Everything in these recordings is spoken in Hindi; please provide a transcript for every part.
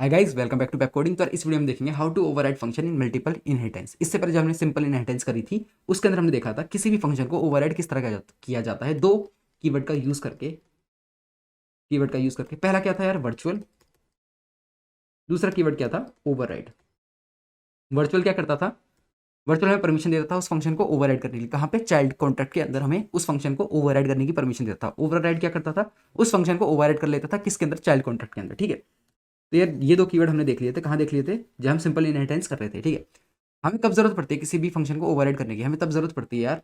Hi guys, welcome back to back coding. तो इस वीडियो में देखेंगे how to override function in multiple inheritance. इससे पहले जब हमने सिंपल इनहेरिटेंस करी थी उसके अंदर हमने देखा था किसी भी फंक्शन को ओवरराइड किस तरह किया जाता है। दो कीवर्ड का यूज करके पहला क्या था यार, वर्चुअल। दूसरा कीवर्ड क्या था, ओवरराइड। वर्चुअल क्या करता था, वर्चुअल हमें परमिशन देता था उस फंक्शन को ओवरराइड करने के लिए। कहाँ पे, चाइल्ड कॉन्ट्रैक्ट के अंदर हमें उस फंक्शन को ओवरराइड करने की परमिशन देता था। ओवरराइड क्या करता था, उस फंक्शन को ओवरराइड कर लेता था किसके अंदर, चाइल्ड कॉन्ट्रैक्ट के अंदर। ठीक है, तो यार ये दो कीवर्ड हमने देख लिए थे। कहाँ देख लिए थे, जब हम सिंपल इनहेरिटेंस कर रहे थे। ठीक है, हमें कब जरूरत पड़ती है किसी भी फंक्शन को ओवरराइड करने की, हमें तब जरूरत पड़ती है यार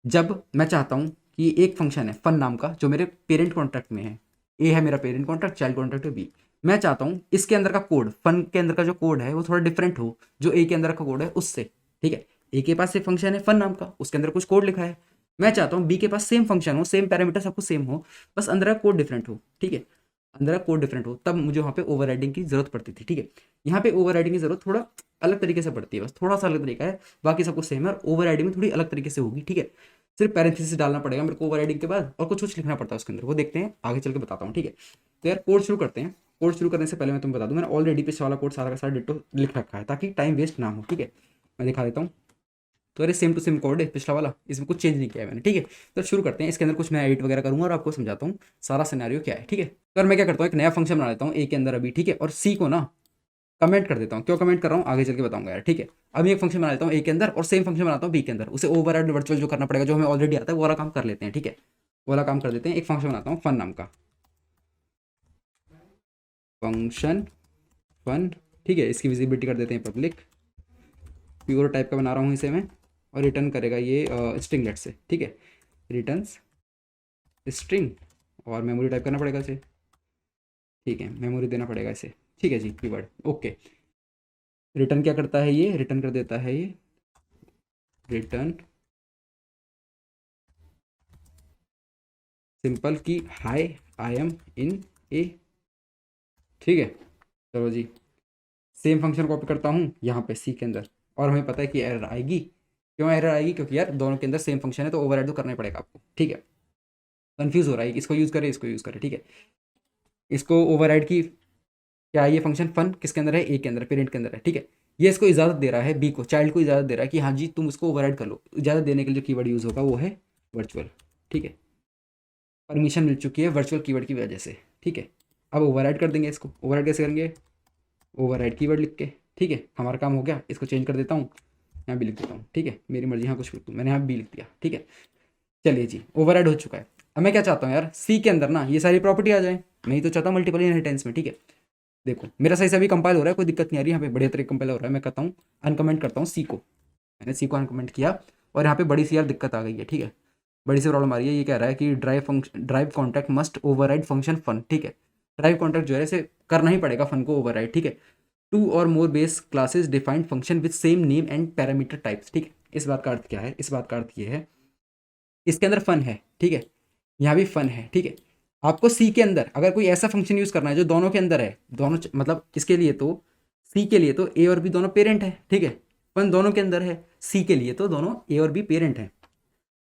जब मैं चाहता हूँ कि एक फंक्शन है फन नाम का जो मेरे पेरेंट कॉन्ट्रैक्ट में है। ए है मेरा पेरेंट कॉन्ट्रैक्ट, चाइल्ड कॉन्ट्रैक्ट है बी। मैं चाहता हूँ इसके अंदर का कोड, फन के अंदर का जो कोड है वो थोड़ा डिफरेंट हो जो ए के अंदर का कोड है उससे। ठीक है, ए के पास एक फंक्शन है फन नाम का, उसके अंदर कुछ कोड लिखा है। मैं चाहता हूँ बी के पास सेम फंक्शन हो, सेम पैरामीटर सब कुछ सेम हो, बस अंदर का कोड डिफरेंट हो। ठीक है, अंदर का कोड डिफरेंट हो, तब मुझे वहाँ पे ओवरराइडिंग की जरूरत पड़ती थी। ठीक है, यहाँ पे ओवरराइडिंग की जरूरत थोड़ा अलग तरीके से पड़ती है, बस थोड़ा सा अलग तरीका है, बाकी सब कुछ सेम है। और ओवरराइडिंग में थोड़ी अलग तरीके से होगी। ठीक है, सिर्फ पैरेंथेसिस डालना पड़ेगा मेरे को ओवरराइडिंग के बाद, और कुछ कुछ लिखना पड़ता है उसके अंदर, वो देखते हैं आगे चल के बताता हूँ। ठीक है, तो यार कोड शुरू करते हैं। कोड शुरू करने से पहले मैं तुम्हें बता दूं, मैंने ऑलरेडी पिछले वाला कोड सारा का सारा डिट्टो लिख रखा है ताकि टाइम वेस्ट ना हो। ठीक है, मैं दिखा देता हूँ। तो अरे सेम टू सेम कोड है पिछला वाला, इसमें कुछ चेंज नहीं किया है मैंने। ठीक है, तो शुरू करते हैं। इसके अंदर कुछ मैं एडिट वगैरह करूंगा और आपको समझाता हूँ सारा सिनेरियो क्या है। ठीक है, तो मैं क्या करता हूँ, एक नया फंक्शन बना लेता हूँ ए के अंदर अभी। ठीक है, और सी को ना कमेंट कर देता हूँ। क्यों कमेंट कर रहा हूँ आगे चल के बताऊंगा यार। ठीक है, अभी एक फंक्शन बना लेता हूँ ए के अंदर और सेम फंक्शन बनाता हूँ बी के अंदर। उसे ओवरराइड वर्चुअल जो करना पड़ेगा, जो हमें ऑलरेडी आता है वो वाला काम कर लेते हैं। ठीक है, वो वाला काम कर देते हैं। एक फंक्शन बनाता हूँ फन नाम का, फंक्शन फन। ठीक है, इसकी विजिबिलिटी कर देते हैं पब्लिक, प्योर टाइप का बना रहा हूँ इसे मैं। और रिटर्न करेगा ये स्ट्रिंगलेट से। ठीक है, रिटर्न्स स्ट्रिंग, और मेमोरी टाइप करना पड़ेगा इसे। ठीक है, मेमोरी देना पड़ेगा इसे। ठीक है जी, कीवर्ड ओके। रिटर्न क्या करता है, ये रिटर्न कर देता है ये रिटर्न सिंपल की हाय आई एम इन ए। ठीक है, चलो जी, सेम फंक्शन कॉपी करता हूँ यहाँ पे सी के अंदर। और हमें पता है कि एरर आएगी। क्यों एरर आएगी, क्योंकि यार दोनों के अंदर सेम फंक्शन है तो ओवरराइड तो करना ही पड़ेगा आपको। ठीक है, कंफ्यूज हो रहा है, इसको यूज़ करें इसको यूज़ करें। ठीक है, इसको ओवरराइड की क्या, ये फंक्शन फन किसके अंदर है, ए के अंदर, पेरेंट के अंदर है। ठीक है, ये इसको इजाज़त दे रहा है, बी को, चाइल्ड को इजाज़त दे रहा है कि हाँ जी तुम उसको ओवरराइड कर लो। इजाज़त देने के लिए जो कीवर्ड यूज़ होगा वो है वर्चुअल। ठीक है, परमिशन मिल चुकी है वर्चुअल कीवर्ड की वजह से। ठीक है, अब ओवरराइड कर देंगे इसको। ओवरराइड कैसे करेंगे, ओवरराइड कीवर्ड लिख के। ठीक है, हमारा काम हो गया। इसको चेंज कर देता हूँ, यहाँ भी लिख देता हूँ। ठीक है, मेरी मर्जी, यहाँ कुछ भी मैंने यहाँ भी लिख दिया। ठीक है, चलिए जी, ओवरराइड हो चुका है। अब मैं क्या चाहता हूँ यार, सी के अंदर ना ये सारी प्रॉपर्टी आ जाए। मैं ही तो चाहता हूँ मल्टीपल इनहेरिटेंस में। ठीक है, देखो मेरा सही से अभी कंपाइल हो रहा है, कोई दिक्कत नहीं आ रही, यहाँ पे बढ़िया तरीके कंपाइल हो रहा है। मैं कहता हूँ अनकमेंट करता हूँ सी को। मैंने सी को अनकमेंट किया और यहाँ पे बड़ी सी यार दिक्कत आ गई है। ठीक है, बड़ी सी प्रॉब्लम आ रही है। ये कह रहा है कि derived contact must override function fun. ठीक है, ड्राइव कॉन्टैक्ट जो है इसे करना ही पड़ेगा फन को ओवरराइड। ठीक है, टू और more base classes defined function with same name and parameter types. ठीक है, इस बात का अर्थ क्या है, इस बात का अर्थ ये है इसके अंदर फन है। ठीक है, यहाँ भी फन है। ठीक है, आपको सी के अंदर अगर कोई ऐसा फंक्शन यूज़ करना है जो दोनों के अंदर है, दोनों मतलब इसके लिए तो सी के लिए तो ए और बी दोनों पेरेंट है। ठीक है, फन दोनों के अंदर है, सी के लिए तो दोनों ए और बी पेरेंट है।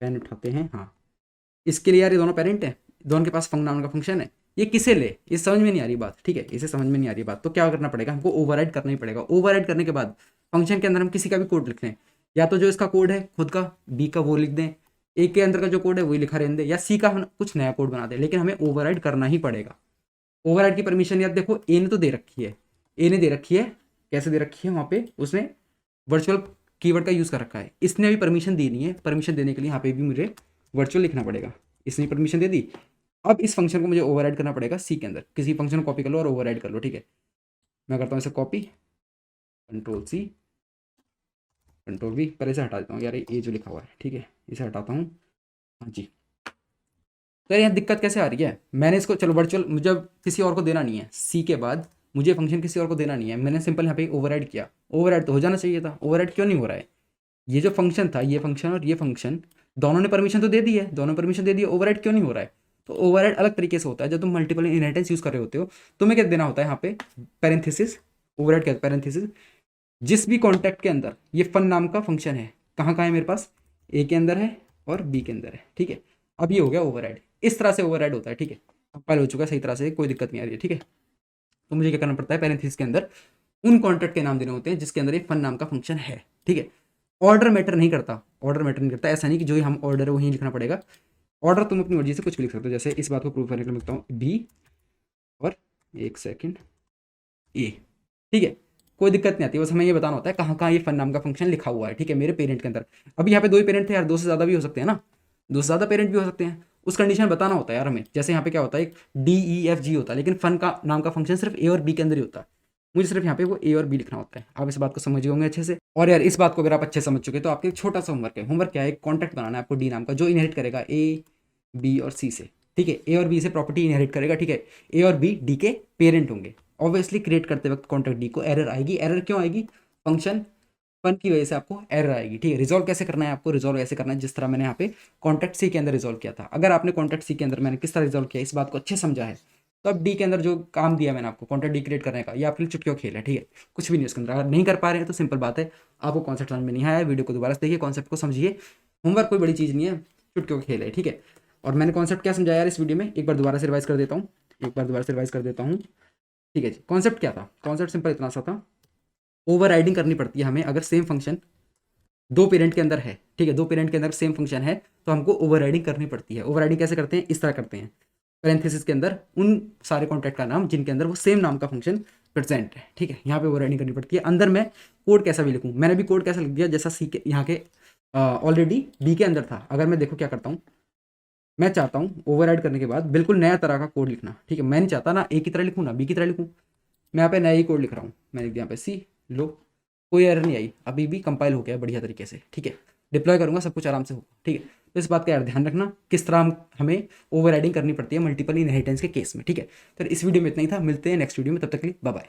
पेन उठाते हैं, हाँ। इसके लिए यार ये दोनों पेरेंट है, दोनों के पास फंग नाम का फंक्शन है। ये किसे ले, ये समझ में नहीं आ रही बात। ठीक है, इसे समझ में नहीं आ रही बात, तो क्या करना पड़ेगा हमको, ओवरराइड करना ही पड़ेगा। ओवरराइड करने के बाद फंक्शन के अंदर हम किसी का भी कोड लिख लें, या तो जो इसका कोड है खुद का बी का वो लिख दें, ए के अंदर का जो कोड है वही लिखा रहने दें, या सी का हम कुछ नया कोड बना दें, लेकिन हमें ओवरराइड करना ही पड़ेगा। ओवरराइड की परमिशन यार देखो ए ने तो दे रखी है, ए ने दे रखी है। कैसे दे रखी है, वहाँ पे उसने वर्चुअल कीवर्ड का यूज़ कर रखा है। इसने भी परमिशन देनी है, परमिशन देने के लिए यहाँ पे भी मुझे वर्चुअल लिखना पड़ेगा। इसने परमिशन दे दी। अब इस फंक्शन को मुझे ओवरराइड करना पड़ेगा सी के अंदर। किसी फंक्शन को कॉपी कर लो और ओवरराइड कर लो। ठीक है, मैं करता हूँ इसे copy, control C, control V, पर इसे हटा देता हूँ यार, ये जो लिखा हुआ है। ठीक है, इसे हटाता हूँ। हाँ जी, तो यार यहाँ दिक्कत कैसे आ रही है, मैंने इसको चलो वर्चुअल, मुझे किसी और को देना नहीं है सी के बाद, मुझे फंक्शन किसी और को देना नहीं है। मैंने सिंपल यहाँ पे ओवरराइड किया। ओवरराइड तो हो जाना चाहिए था, ओवरराइड क्यों नहीं हो रहा है। ये जो फंक्शन था, ये फंक्शन और ये फंक्शन, दोनों ने परमिशन तो दे दी है, दोनों परमिशन दे दी है, ओवरराइड क्यों नहीं हो रहा है। तो ओवरराइड अलग तरीके से होता है, जब तुम मल्टीपल इनहेरिटेंस यूज कर रहे होते हो तुम्हें क्या देना होता है यहाँ पे, पैरेंथेसिस। ओवरराइड क्या, पैरेंथेसिस। जिस भी कॉन्टैक्ट के अंदर ये फन नाम का फंक्शन है, कहाँ कहाँ है मेरे पास, ए के अंदर है और बी के अंदर है। ठीक है, अब ये हो गया ओवरराइड। इस तरह से ओवरराइड होता है। ठीक है, कंपाइल हो चुका है सही तरह से, कोई दिक्कत नहीं आ रही है। ठीक है, तो मुझे क्या करना पड़ता है, पैरेंथेसिस के अंदर उन कॉन्ट्रैक्ट के नाम देने होते हैं जिसके अंदर एक फन नाम का फंक्शन है। ठीक है, ऑर्डर मैटर नहीं करता, ऑर्डर मैटर नहीं करता, ऐसा नहीं कि जो हम ऑर्डर है वही लिखना पड़ेगा। ऑर्डर तुम अपनी मर्जी से कुछ भी लिख सकते हो। जैसे इस बात को प्रूव करने के लिए लिखता हूँ बी और एक सेकेंड ए। ठीक है, कोई दिक्कत नहीं आती, बस हमें ये बताना होता है कहाँ कहाँ ये फन नाम का फंक्शन लिखा हुआ है। ठीक है, मेरे पेरेंट के अंदर। अब यहाँ पे 2 ही पेरेंट थे यार, 2 से ज़्यादा भी हो सकते हैं ना, 2 से ज़्यादा पेरेंट भी हो सकते हैं, उस कंडीशन बताना होता है यार हमें। जैसे यहाँ पे क्या होता है, DEFG होता है, लेकिन फन का नाम का फंक्शन सिर्फ ए और बी के अंदर ही होता है। मुझे सिर्फ यहाँ पे वो ए और बी लिखना होता है। आप इस बात को समझ गए होंगे अच्छे से। और यार इस बात को अगर आप अच्छे समझ चुके तो आपके एक छोटा सा होमवर्क है। होमवर्क क्या है, एक कॉन्ट्रैक्ट बनाना है आपको डी नाम का, जो इनहेरिट करेगा ए बी और सी से। ठीक है, ए और बी से प्रॉपर्टी इनहेरिट करेगा। ठीक है, ए और बी डी के पेरेंट होंगे। ऑब्वियसली क्रिएट करते वक्त कॉन्ट्रैक्ट डी को एरर आएगी। एरर क्यों आएगी, फंक्शन फन की वजह से आपको एरर आएगी। ठीक है, रिजॉल्व कैसे करना है आपको, रिजॉल्व ऐसे करना है जिस तरह मैंने यहाँ पे कॉन्ट्रैक्ट सी के अंदर रिजॉल्व किया था। अगर आपने कॉन्ट्रैक्ट सी के अंदर मैंने किस तरह रिजॉल्व किया इस बात को अच्छे समझा है, तो अब डी के अंदर जो काम दिया मैंने आपको कॉन्ट्रैक्ट डी क्रिएट करने का, ये आपके लिए चुटकियों खेल है। ठीक है, कुछ भी नहीं उसके अंदर। अगर नहीं कर पा रहे हैं तो सिंपल बात है, आपको कॉन्सेप्ट समझ में नहीं आया, वीडियो को दोबारा से देखिए, कॉन्सेप्ट को समझिए। होमवर्क कोई बड़ी चीज़ नहीं है, चुटकियों का खेल है। ठीक है, और मैंने कॉन्सेप्ट क्या समझाया यार इस वीडियो में, एक बार दोबारा से रिवाइज कर देता हूँ, एक बार दोबारा से रिवाइज कर देता हूँ। ठीक है जी, कॉन्सेप्ट क्या था, कॉन्सेप्ट सिंपल इतना सा था, ओवर राइडिंग करनी पड़ती है हमें अगर सेम फंक्शन 2 पेरेंट के अंदर है। ठीक है, 2 पेरेंट के अंदर सेम फंक्शन है तो हमको ओवर राइडिंग करनी पड़ती है। ओवर राइडिंग कैसे करते हैं, इस तरह करते हैं, पैरेंथेसिस के अंदर उन सारे कॉन्ट्रैक्ट का नाम जिनके अंदर वो सेम नाम का फंक्शन प्रेजेंट है। ठीक है, यहाँ पे ओवर राइडिंग करनी पड़ती है। अंदर मैं कोड कैसा भी लिखूँ, मैंने भी कोड कैसा लिख दिया जैसा सी के यहाँ के ऑलरेडी बी के अंदर था। अगर मैं देखो क्या करता हूँ, मैं चाहता हूँ ओवरराइड करने के बाद बिल्कुल नया तरह का कोड लिखना। ठीक है, मैं नहीं चाहता ना ए की तरह लिखूँ ना बी की तरह लिखूँ, मैं यहाँ पे नया ही कोड लिख रहा हूँ। मैंने लिख दिया यहाँ पे सी, लो कोई एरर नहीं आई, अभी भी कंपाइल हो गया बढ़िया तरीके से। ठीक है, डिप्लॉय करूँगा सब कुछ आराम से होगा। ठीक है, तो इस बात का यार ध्यान रखना किस तरह हमें ओवरराइडिंग करनी पड़ती है मल्टीपल इनहेरिटेंस के केस में। ठीक है, तो इस वीडियो में इतना ही था, मिलते हैं नेक्स्ट वीडियो में, तब तक के लिए बाय बाय।